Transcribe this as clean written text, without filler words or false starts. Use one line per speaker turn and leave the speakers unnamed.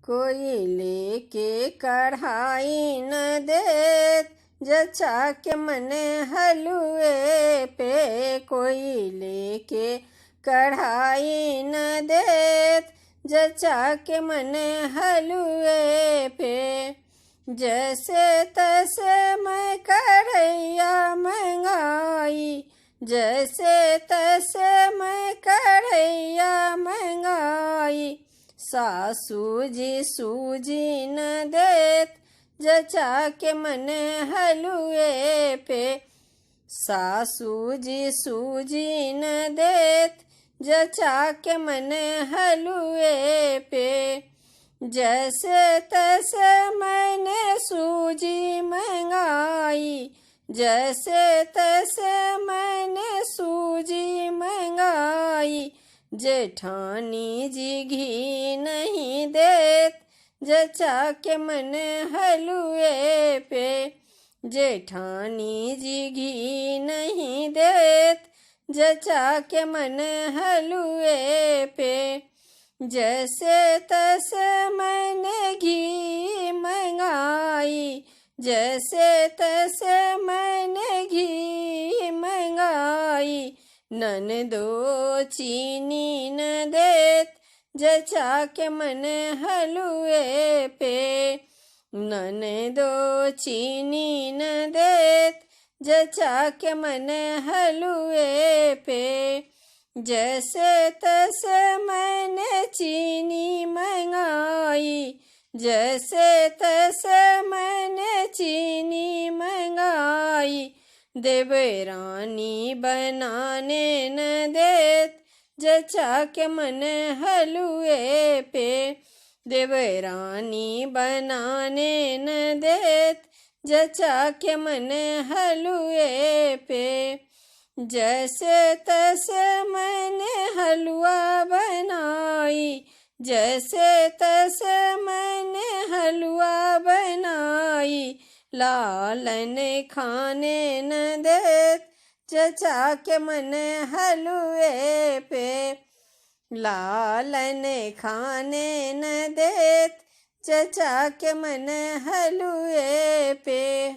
कोई लेके कढ़ाई न देत, जचा के मने हलुए पे। कोई लेके कढ़ाई न देत, जचा के मने हलुए पे। जैसे तैसे मैं कढ़ैया मंगाई, जैसे तैसे मैं कढ़ैया मंगाई। सासू जी सूजी न देत, जचा के मने हलुए पे। सासू जी सूजी न देत, जचा के मने हलुए पे। जैसे तैसे मैंने सूजी मंगाई, जैसे तैसे मैंने सूजी मंगाई। जेठानी जी घी नहीं देत, जचा के मने हलुए पे। जेठानी जी घी नहीं देत, जचा के मने हलुए पे। जैसे तैसे मैंने घी मंगाई, जैसे तैसे मैंने घी मंगाई। ननदो चीनी न देत, जचा के मने हलुए पे। ननदो चीनी न देत, जचा के मने हलुए पे। जैसे तैसे मैंने चीनी मंगाई, जैसे तैसे मैंने चीनी मंगाई। देवरानी बनाने न देत, जचा के मने हलुए पे। देवरानी बनाने न देत, जचा के मने हलुए पे। जैसे तैसे मैंने हलवा बनाई, जैसे तैसे मैंने हलवा बनाई। लालन खाने न देत, जचा के मने हलुए पे। लालन खाने न देत, जचा के मने हलुए पे।